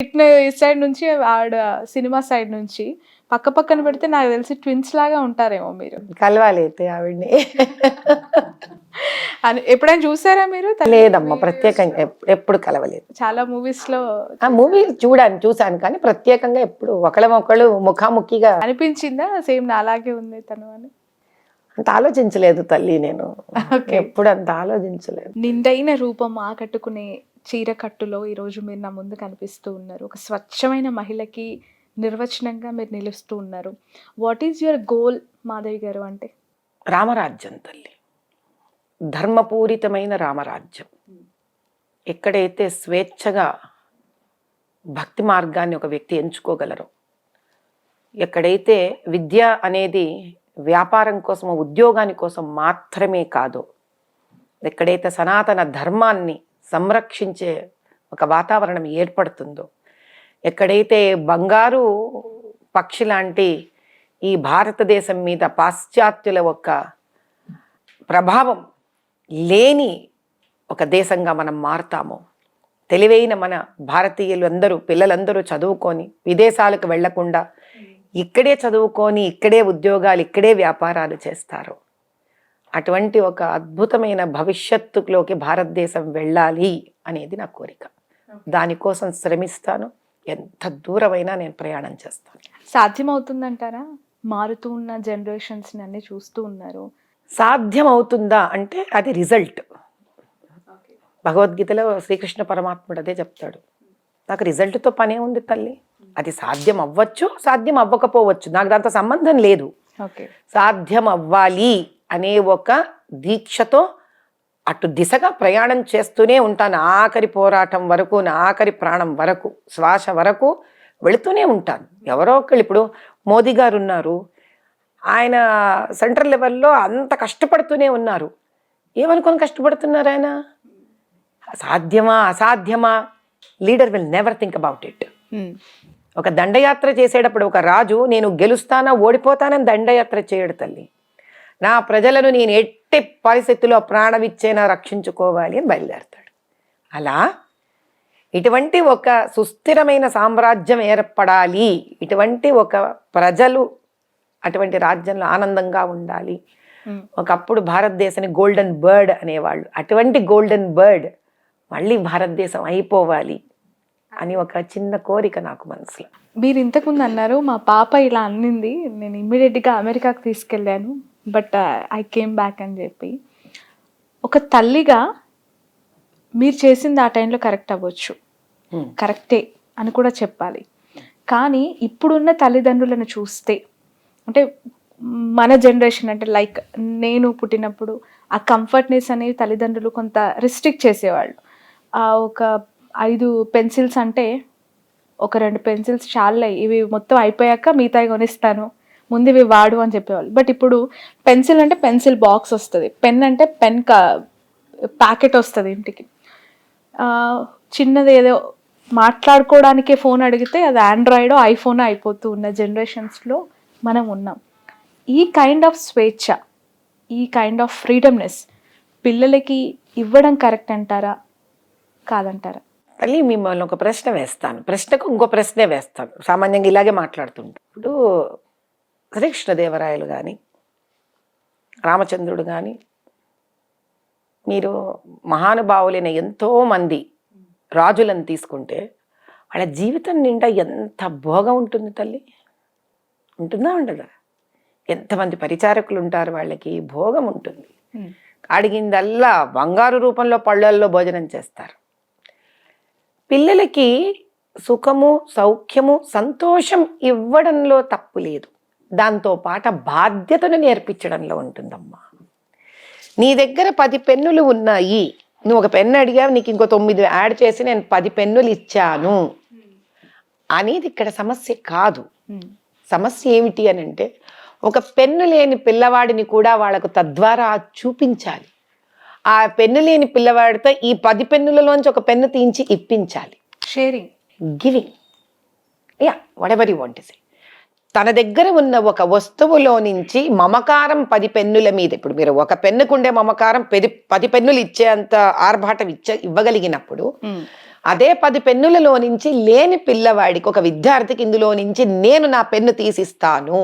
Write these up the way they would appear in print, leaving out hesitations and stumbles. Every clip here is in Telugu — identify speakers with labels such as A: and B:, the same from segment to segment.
A: ఫిట్నెస్ సైడ్ నుంచి ఆవిడ సినిమా సైడ్ నుంచి పక్క పక్కన పెడితే నాకు తెలిసి ట్విన్స్ లాగా ఉంటారేమో మీరు.
B: కలవాలి అయితే ఆవిడ్ని.
A: అని ఎప్పుడైనా చూసారా మీరు?
B: లేదమ్మా, ప్రత్యేకంగా ఎప్పుడు కలవలేదు.
A: చాలా మూవీస్ లో
B: ఆ మూవీ చూశాను కానీ ప్రత్యేకంగా ఎప్పుడు ఒకళ్ళు ముఖాముఖిగా
A: అనిపించిందా సేమ్ నా అలాగే ఉంది తను అని?
B: అంత ఆలోచించలేదు తల్లి, నేను
A: Okay.
B: ఎప్పుడు అంత ఆలోచించలేదు.
A: నిండైన రూపం ఆకట్టుకునే చీర కట్టులో ఈరోజు మీరు నా ముందు కనిపిస్తూ ఉన్నారు. ఒక స్వచ్ఛమైన మహిళకి నిర్వచనంగా మీరు నిలుస్తూ ఉన్నారు. What is your goal Madhavi గారు అంటే?
B: రామరాజ్యం తల్లి, ధర్మపూరితమైన రామరాజ్యం. ఎక్కడైతే స్వేచ్ఛగా భక్తి మార్గాన్ని ఒక వ్యక్తి ఎంచుకోగలరో, ఎక్కడైతే విద్య అనేది వ్యాపారం కోసం ఉద్యోగాని కోసం మాత్రమే కాదు, ఎక్కడైతే సనాతన ధర్మాన్ని సంరక్షించే ఒక వాతావరణం ఏర్పడుతుందో, ఎక్కడైతే బంగారు పక్షి లాంటి ఈ భారతదేశం మీద పాశ్చాత్యుల యొక్క ప్రభావం లేని ఒక దేశంగా మనం మారుతామో, తెలివైన మన భారతీయులు అందరూ పిల్లలందరూ చదువుకొని విదేశాలకు వెళ్లకుండా ఇక్కడే చదువుకొని ఇక్కడే ఉద్యోగాలు ఇక్కడే వ్యాపారాలు చేస్తారు. అటువంటి ఒక అద్భుతమైన భవిష్యత్తులోకి భారతదేశం వెళ్ళాలి అనేది నా కోరిక. దానికోసం శ్రమిస్తాను, ఎంత దూరమైనా నేను ప్రయాణం చేస్తాను.
A: సాధ్యమవుతుందంటారా? మారుతూ ఉన్న జనరేషన్స్ అన్ని చూస్తూ ఉన్నారు.
B: సాధ్యం అవుతుందా అంటే అది రిజల్ట్. భగవద్గీతలో శ్రీకృష్ణ పరమాత్ముడు అదే చెప్తాడు, నాకు రిజల్ట్తో పనే ఉంది తల్లి. అది సాధ్యం అవ్వచ్చు, సాధ్యం అవ్వకపోవచ్చు, నాకు దాంతో సంబంధం లేదు. సాధ్యం అవ్వాలి అనే ఒక దీక్షతో అటు దిశగా ప్రయాణం చేస్తూనే ఉంటాను. ఆఖరి పోరాటం వరకు, నా ఆఖరి ప్రాణం వరకు, శ్వాస వరకు వెళుతూనే ఉంటాను. ఎవరో ఒకళ్ళు, ఇప్పుడు మోదీ గారు ఉన్నారు, ఆయన సెంట్రల్ లెవెల్లో అంత కష్టపడుతూనే ఉన్నారు. ఏమనుకొని కష్టపడుతున్నారు ఆయన? సాధ్యమా అసాధ్యమా? Leader will never think about it. ఒక దండయాత్ర చేసేటప్పుడు ఒక రాజు నేను గెలుస్తానా ఓడిపోతానని దండయాత్ర చేయడు తల్లి. నా ప్రజలను నేను ఎట్టి పరిస్థితుల్లో ప్రాణమిచ్చేనా రక్షించుకోవాలి అని బయలుదేరతాడు. అలా ఇటువంటి ఒక సుస్థిరమైన సామ్రాజ్యం ఏర్పడాలి, ఇటువంటి ఒక ప్రజలు అటువంటి రాజ్యంలో ఆనందంగా ఉండాలి. ఒకప్పుడు భారతదేశాన్ని గోల్డెన్ బర్డ్ అనేవాళ్ళు, అటువంటి గోల్డెన్ బర్డ్ మళ్ళీ భారతదేశం అయిపోవాలి అని ఒక చిన్న కోరిక నాకు మనసులో.
A: మీరు ఇంతకుముందు అన్నారు మా పాప ఇలా అన్నింది, నేను ఇమ్మీడియట్గా అమెరికాకు తీసుకెళ్ళాను, బట్ ఐ కేమ్ బ్యాక్ అని చెప్పి. ఒక తల్లిగా మీరు చేసింది ఆ టైంలో కరెక్ట్ అవ్వచ్చు, కరెక్టే అని కూడా చెప్పాలి. కానీ ఇప్పుడున్న తల్లిదండ్రులను చూస్తే, అంటే మన జనరేషన్, అంటే లైక్ నేను పుట్టినప్పుడు ఆ కంఫర్ట్నెస్ అనేవి తల్లిదండ్రులు కొంత రిస్ట్రిక్ట్ చేసేవాళ్ళు. ఒక 5 పెన్సిల్స్ అంటే ఒక 2 పెన్సిల్స్ చాలే, ఇవి మొత్తం అయిపోయాక మిగతాయి కొనిస్తాను, ముందు ఇవి వాడు అని చెప్పేవాళ్ళు. బట్ ఇప్పుడు పెన్సిల్ అంటే పెన్సిల్ బాక్స్ వస్తుంది, పెన్ అంటే పెన్ ప్యాకెట్ వస్తుంది ఇంటికి. చిన్నది ఏదో మాట్లాడుకోవడానికే ఫోన్ అడిగితే అది ఆండ్రాయిడ్ ఐఫోన్ అయిపోతూ ఉన్న జనరేషన్స్లో మనం ఉన్నాం. ఈ కైండ్ ఆఫ్ స్వేచ్ఛ, ఈ కైండ్ ఆఫ్ ఫ్రీడమ్నెస్ పిల్లలకి ఇవ్వడం కరెక్ట్ అంటారా, కాదంటారా?
B: తల్లి, మిమ్మల్ని ఒక ప్రశ్న వేస్తాను, ప్రశ్నకు ఇంకో ప్రశ్నే వేస్తాను. సామాన్యంగా ఇలాగే మాట్లాడుతుంటాం. ఇప్పుడు శ్రీకృష్ణదేవరాయలు కానీ, రామచంద్రుడు కానీ, మీరు మహానుభావులైన ఎంతోమంది రాజులను తీసుకుంటే వాళ్ళ జీవితం నిండా ఎంత భోగం ఉంటుంది తల్లి. ఉంటుందా ఉండదా? ఎంతమంది పరిచారకులు ఉంటారు, వాళ్ళకి భోగం ఉంటుంది. అడిగిందల్లా బంగారు రూపంలో పళ్ళల్లో భోజనం చేస్తారు. పిల్లలకి సుఖము, సౌఖ్యము, సంతోషం ఇవ్వడంలో తప్పు లేదు, దాంతోపాటు బాధ్యతను నేర్పించడంలో ఉంటుందమ్మా. నీ దగ్గర 10 పెన్నులు ఉన్నాయి, నువ్వు ఒక పెన్ను అడిగావు, నీకు ఇంకో 9 యాడ్ చేసి నేను 10 పెన్నులు ఇచ్చాను అనేది ఇక్కడ సమస్య కాదు. సమస్య ఏమిటి అని అంటే, ఒక పెన్ను లేని పిల్లవాడిని కూడా వాళ్ళకు తద్వారా చూపించాలి. ఆ పెన్ను లేని పిల్లవాడితో ఈ 10 పెన్నులలోంచి ఒక పెన్ను తీయించి ఇప్పించాలి.
A: Sharing,
B: giving, whatever you want to say. తన దగ్గర ఉన్న ఒక వస్తువులో నుంచి మమకారం 10 పెన్నుల మీద, ఇప్పుడు మీరు ఒక పెన్నుకుండే మమకారం 10 పెన్నులు ఇచ్చేంత ఆర్భాటం ఇవ్వగలిగినప్పుడు అదే 10 పెన్నులలో నుంచి లేని పిల్లవాడికి, ఒక విద్యార్థికి ఇందులో నుంచి నేను నా పెన్ను తీసిస్తాను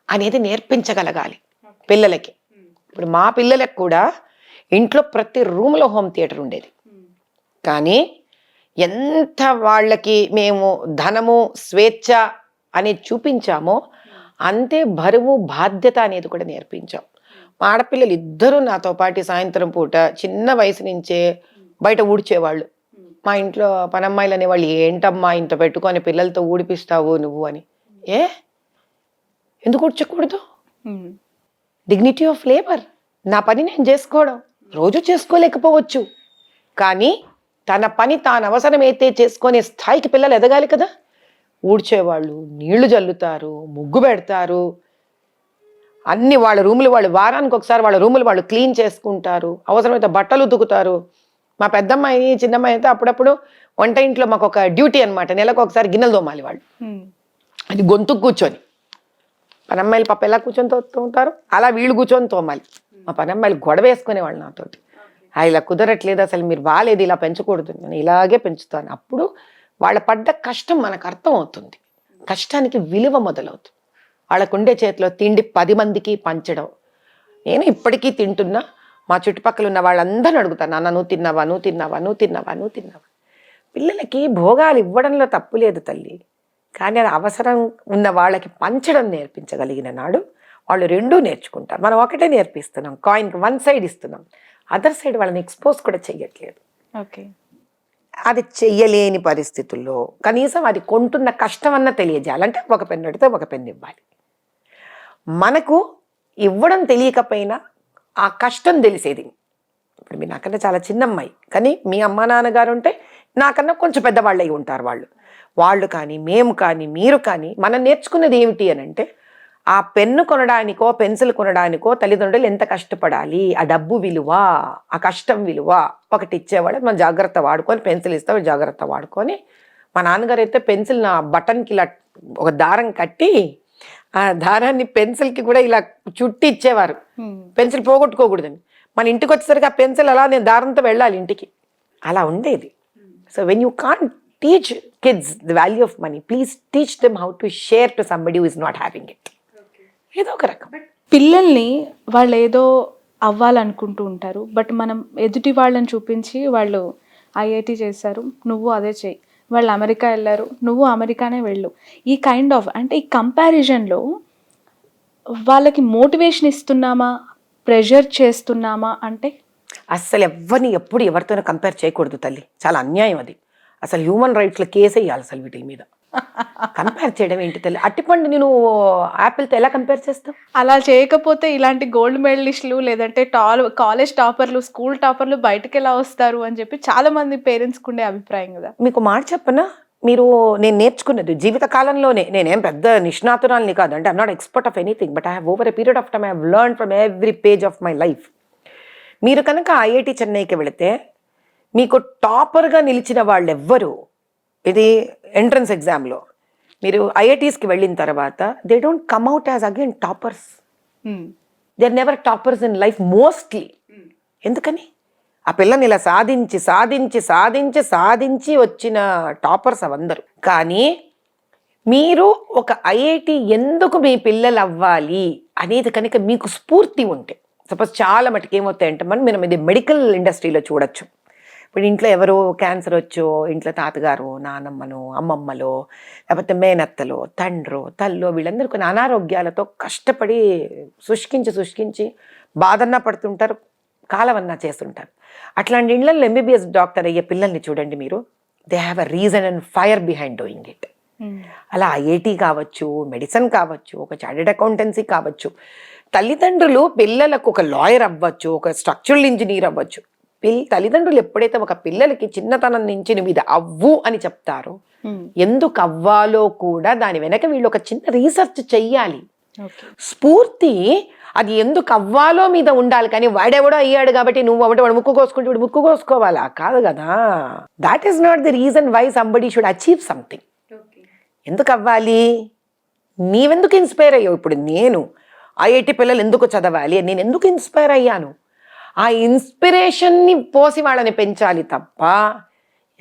B: అనేది నేర్పించగలగాలి పిల్లలకి. ఇప్పుడు మా పిల్లలకు కూడా ఇంట్లో ప్రతి రూమ్లో హోమ్ థియేటర్ ఉండేది. కానీ ఎంత వాళ్ళకి మేము ధనము స్వేచ్ఛ అనేది చూపించామో అంతే బరువు బాధ్యత అనేది కూడా నేర్పించాం. మా ఆడపిల్లలు ఇద్దరూ నాతో పాటు సాయంత్రం పూట చిన్న వయసు నుంచే బయట ఊడ్చేవాళ్ళు. మా ఇంట్లో పనమ్మాయిలు అనేవాళ్ళు, ఏంటమ్మా ఇంత పెట్టుకొని పిల్లలతో ఊడిపిస్తావు నువ్వు అని. ఎందుకు ఊడ్చకూడదు? Dignity of labour. నా పని నేను చేసుకోవడం, రోజు చేసుకోలేకపోవచ్చు, కానీ తన పని తాను అవసరమైతే చేసుకునే స్థాయికి పిల్లలు ఎదగాలి కదా. ఊడ్చేవాళ్ళు, నీళ్లు జల్లుతారు, ముగ్గు పెడతారు, అన్ని వాళ్ళ రూములు వాళ్ళు వారానికి ఒకసారి వాళ్ళ రూములు వాళ్ళు క్లీన్ చేసుకుంటారు, అవసరమైతే బట్టలు ఉతుకుతారు. మా పెద్దమ్మాయి చిన్నమ్మాయి అయితే అప్పుడప్పుడు వంట ఇంట్లో మాకు ఒక డ్యూటీ అనమాట, నెలకు ఒకసారి గిన్నెలు తోమాలి వాళ్ళు. అది గొంతుకు కూర్చొని, పనమ్మాయిలు పాప ఎలా కూర్చొని తోముతారు అలా వీళ్ళు కూర్చొని తోమాలి. మా పనమ్మాయిలు గొడవ వేసుకునేవాళ్ళు నాతోటి, ఇలా కుదరట్లేదు, అసలు మీరు బాగాలేదు, ఇలా పెంచకూడదు, నేను ఇలాగే పెంచుతాను. అప్పుడు వాళ్ళ పడ్డ కష్టం మనకు అర్థం అవుతుంది, కష్టానికి విలువ మొదలవుతుంది. వాళ్ళకు ఉండే చేతిలో తిండి 10 మందికి పంచడం. నేను ఇప్పటికీ తింటున్నా, మా చుట్టుపక్కల ఉన్న వాళ్ళందరిని అడుగుతాను, నాన్న నువ్వు తిన్నావా, నువ్వు తిన్నావా, నువ్వు తిన్నావా, నువ్వు తిన్నావా. పిల్లలకి భోగాలు ఇవ్వడంలో తప్పు లేదు తల్లి, కానీ అది అవసరం ఉన్న వాళ్ళకి పంచడం నేర్పించగలిగిన నాడు వాళ్ళు రెండూ నేర్చుకుంటారు. మనం ఒకటే నేర్పిస్తున్నాం, కాయిన్కి 1 సైడ్ ఇస్తున్నాం, అదర్ సైడ్ వాళ్ళని ఎక్స్పోజ్ కూడా చెయ్యట్లేదు.
A: ఓకే,
B: అది చెయ్యలేని పరిస్థితుల్లో కనీసం అది కొంటున్న కష్టం అన్న తెలియజేయాలంటే ఒక పెన్ను అడిగితే ఒక పెన్ను ఇవ్వాలి. మనకు ఇవ్వడం తెలియకపోయినా ఆ కష్టం తెలిసేది. ఇప్పుడు మీ నాకన్నా చాలా చిన్న అమ్మాయి, కానీ మీ అమ్మా నాన్నగారు ఉంటే నాకన్నా కొంచెం పెద్దవాళ్ళు అయి ఉంటారు. వాళ్ళు కానీ మేము కానీ మీరు కానీ మనం నేర్చుకున్నది ఏమిటి అని అంటే, ఆ పెన్ను కొనడానికో పెన్సిల్ కొనడానికో తల్లిదండ్రులు ఎంత కష్టపడాలి, ఆ డబ్బు విలువ, ఆ కష్టం విలువ. ఒకటి ఇచ్చేవాళ్ళు మనం జాగ్రత్త వాడుకొని, పెన్సిల్ ఇస్తే జాగ్రత్త వాడుకొని. మా నాన్నగారు అయితే పెన్సిల్ నా బటన్కి ఇలా ఒక దారం కట్టి ఆ దారాన్ని పెన్సిల్కి కూడా ఇలా చుట్టి ఇచ్చేవారు, పెన్సిల్ పోగొట్టుకోకూడదని. మన ఇంటికి వచ్చేసరికి ఆ పెన్సిల్ అలా నేను దారంతో వెళ్ళాలి ఇంటికి, అలా ఉండేది. So when you can't teach kids the value of money, please teach them how to share to somebody who is not having it. ఏదో ఒక రకం
A: పిల్లల్ని వాళ్ళు ఏదో అవ్వాలనుకుంటూ ఉంటారు, బట్ మనం ఎదుటి వాళ్ళని చూపించి వాళ్ళు ఐఐటి చేశారు నువ్వు అదే చేయి, వాళ్ళు అమెరికా వెళ్ళారు నువ్వు అమెరికానే వెళ్ళు, ఈ కైండ్ ఆఫ్ అంటే ఈ కంపారిజన్లో వాళ్ళకి మోటివేషన్ ఇస్తున్నామా, ప్రెషర్ చేస్తున్నామా అంటే?
B: అస్సలు ఎవరిని ఎప్పుడు ఎవరితోనో కంపేర్ చేయకూడదు తల్లి, చాలా అన్యాయం అది. అసలు హ్యూమన్ రైట్స్లో కేసు వేయాలి అసలు వీటి మీద. కంపేర్ చేయడం ఏంటి తల్లి? అట్టిపండు నేను యాపిల్తో ఎలా కంపేర్ చేస్తావు?
A: అలా చేయకపోతే ఇలాంటి గోల్డ్ మెడలిస్టులు లేదంటే కాలేజ్ టాపర్లు, స్కూల్ టాపర్లు బయటకు ఎలా వస్తారు అని చెప్పి చాలా మంది పేరెంట్స్కి ఉండే అభిప్రాయం కదా.
B: మీకు మాట చెప్పనా, నేను నేర్చుకున్నది జీవిత కాలంలోనే, నేనేం పెద్ద నిష్ణాతురాల్ని కాదు, అంటే I'm not expert of anything, but I have over a period of time I have learn from every page of my life. మీరు కనుక ఐఐటి చెన్నైకి వెళితే మీకు టాపర్గా నిలిచిన వాళ్ళు ఎవ్వరు, ఇది ఎంట్రన్స్ ఎగ్జామ్లో మీరు ఐఐటీస్కి వెళ్ళిన తర్వాత they don't come out as again toppers. They are never toppers in life mostly. ఎందుకని? ఆ పిల్లని ఇలా సాధించి సాధించి సాధించి సాధించి వచ్చిన టాపర్స్ అవందరూ. కానీ మీరు ఒక ఐఐటి ఎందుకు మీ పిల్లలు అవ్వాలి అనేది కనుక మీకు స్ఫూర్తి ఉంటే, సపోజ్ చాలా మటుకు ఏమవుతాయంటే మనం ఇది మెడికల్ ఇండస్ట్రీలో చూడొచ్చు. ఇప్పుడు ఇంట్లో ఎవరో క్యాన్సర్ వచ్చో, ఇంట్లో తాతగారు, నానమ్మలో, అమ్మమ్మలో, లేకపోతే మేనత్తలో, తండ్రో, తల్లో, వీళ్ళందరూ కొన్ని అనారోగ్యాలతో కష్టపడి శుష్కించి బాధన్నా పడుతుంటారు, కాలవన్నా చేస్తుంటారు. అట్లాంటి ఇళ్లలో ఎంబీబీఎస్ డాక్టర్ అయ్యే పిల్లల్ని చూడండి మీరు, they have a reason and fire behind doing it. అలా ఐఐటి కావచ్చు, మెడిసిన్ కావచ్చు, ఒక చార్టెడ్ అకౌంటెన్సీ కావచ్చు. తల్లిదండ్రులు పిల్లలకు ఒక లాయర్ అవ్వచ్చు, ఒక స్ట్రక్చరల్ ఇంజనీర్ అవ్వచ్చు. తల్లిదండ్రులు ఎప్పుడైతే ఒక పిల్లలకి చిన్నతనం నుంచి నువ్వు ఇది అవ్వు అని చెప్తారో, ఎందుకు అవ్వాలో కూడా దాని వెనక వీళ్ళు ఒక చిన్న రీసెర్చ్ చెయ్యాలి. స్ఫూర్తి అది ఎందుకు అవ్వాలో మీద ఉండాలి, కానీ వాడెవడో అయ్యాడు కాబట్టి నువ్వు అవ్వడం, వాడు ముక్కు కోసుకుంటే వాడు ముక్కు కోసుకోవాలా? కాదు కదా. That is not the reason why somebody should achieve something. ఎందుకు అవ్వాలి? నీవెందుకు ఇన్స్పైర్ అయ్యావు? ఇప్పుడు నేను ఐఐటి పిల్లలు ఎందుకు చదవాలి, నేను ఎందుకు ఇన్స్పైర్ అయ్యాను? ఆ ఇన్స్పిరేషన్ని పోసి వాళ్ళని పెంచాలి తప్ప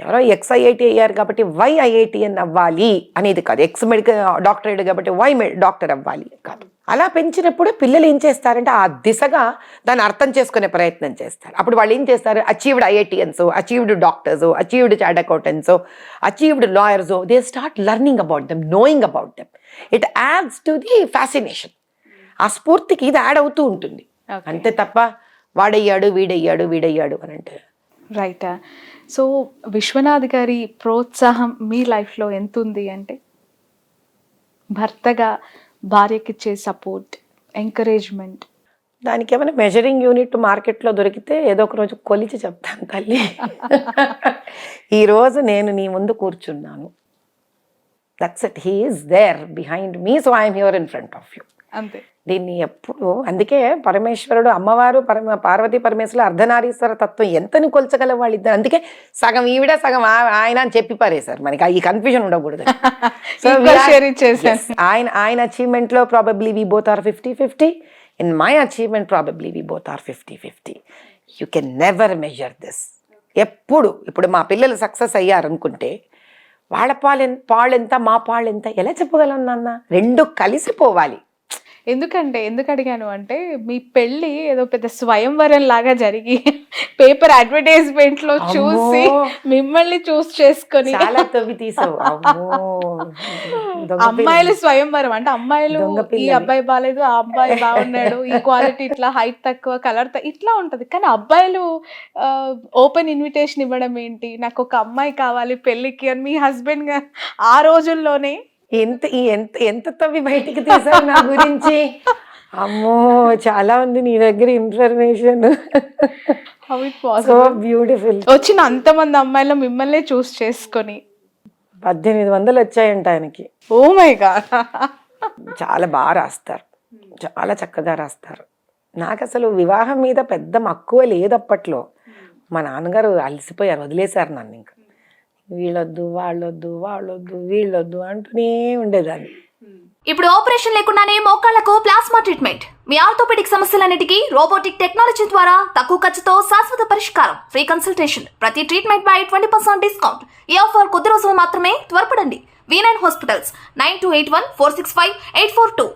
B: ఎవరో ఎక్స్ ఐఐటి అయ్యారు కాబట్టి వై ఐఐటిఎన్ అవ్వాలి అనేది కాదు, ఎక్స్ మెడికల్ డాక్టర్ అయ్యాడు కాబట్టి వై డాక్టర్ అవ్వాలి కాదు. అలా పెంచినప్పుడు పిల్లలు ఏం చేస్తారంటే ఆ దిశగా దాన్ని అర్థం చేసుకునే ప్రయత్నం చేస్తారు. అప్పుడు వాళ్ళు ఏం చేస్తారు, achieved IITians, achieved doctors, achieved chart accountants, achieved lawyers, they start learning about them, knowing about them. It adds to the fascination. ఆ స్ఫూర్తికి ఇది యాడ్ అవుతూ ఉంటుంది. అంతే తప్ప వాడయ్యాడు వీడయ్యాడు అని అంటే
A: రైట్. సో విశ్వనాథ్ గారి ప్రోత్సాహం మీ లైఫ్లో ఎంత ఉంది అంటే, భర్తగా భార్యకి ఇచ్చే సపోర్ట్, ఎంకరేజ్మెంట్?
B: దానికి ఏమైనా మెజరింగ్ యూనిట్ మార్కెట్లో దొరికితే ఏదో ఒక రోజు కొలిచి చెప్తాను తల్లి. ఈరోజు నేను నీ ముందు కూర్చున్నాను, that's it. He is there behind me, so I'm here in front of you.
A: అంతే.
B: దీన్ని ఎప్పుడు, అందుకే పరమేశ్వరుడు, అమ్మవారు, పార్వతీ పరమేశ్వరుడు అర్ధనారీశ్వర తత్వం ఎంతని కొల్చగల వాళ్ళు ఇద్దరు. అందుకే సగం ఈవిడ సగం ఆయన అని చెప్పి పారేశారు, మనకి ఈ కన్ఫ్యూజన్ ఉండకూడదు. ఆయన అచీవ్మెంట్ లో probably we both are 50-50. In my achievement probably we both are 50-50. You can never measure this. ఇప్పుడు మా పిల్లలు సక్సెస్ అయ్యారు అనుకుంటే వాళ్ళ పాళ్ళెంత మా పాళ్ళెంత ఎలా చెప్పగలను నాన్న? రెండు కలిసిపోవాలి.
A: ఎందుకు అడిగాను అంటే, మీ పెళ్ళి ఏదో పెద్ద స్వయంవరం లాగా జరిగి పేపర్ అడ్వర్టైజ్మెంట్ లో చూసి మిమ్మల్ని చూస్ చేసుకొని
B: చాలా తవ్వి తీసావు.
A: అమ్మాయిలు స్వయంవరం అంటే అమ్మాయిలు ఈ అబ్బాయి బాగాలేదు, ఆ అబ్బాయి బాగున్నాడు, ఈ క్వాలిటీ ఇట్లా, హైట్ తక్కువ, కలర్ ఇట్లా ఉంటది. కానీ అబ్బాయిలు ఓపెన్ ఇన్విటేషన్ ఇవ్వడం ఏంటి, నాకు ఒక అమ్మాయి కావాలి పెళ్ళికి అని మీ హస్బెండ్ గా ఆ రోజుల్లోనే
B: ఎంత తవ్వి బయటికి తీసావు నా గురించి. అమ్మో, చాలా ఉంది నీ దగ్గర ఇన్ఫర్మేషన్. So beautiful.
A: వచ్చిన అంతమంది అమ్మాయిలు మిమ్మల్ని చూస్ చేసుకొని
B: 1800 వచ్చాయంట ఆయనకి.
A: Oh my God.
B: చాలా బాగా రాస్తారు, చాలా చక్కగా రాస్తారు. నాకు అసలు వివాహం మీద పెద్ద మక్కువ లేదు అప్పట్లో. మా నాన్నగారు అలసిపోయారు, వదిలేశారు నన్ను. ఇంకా వీళ్ళొద్దు వాళ్ళొద్దు వీళ్ళొద్దు అంటూనే ఉండేదాన్ని.
C: ఇప్పుడు ఆపరేషన్ లేకుండానే మోకాళ్లకు ప్లాస్మా ట్రీట్మెంట్, మీ ఆర్థోపెడిక్ సమస్యలన్నిటికీ రోబోటిక్ టెక్నాలజీ ద్వారా తక్కువ ఖర్చుతో శాశ్వత పరిష్కారం, ఫ్రీ కన్సల్టేషన్, ప్రతి ట్రీట్మెంట్ పై 20% డిస్కౌంట్. ఈ ఆఫర్ కొద్ది రోజులు మాత్రమే, త్వరపడండి. V9 hospitals, 9281465842.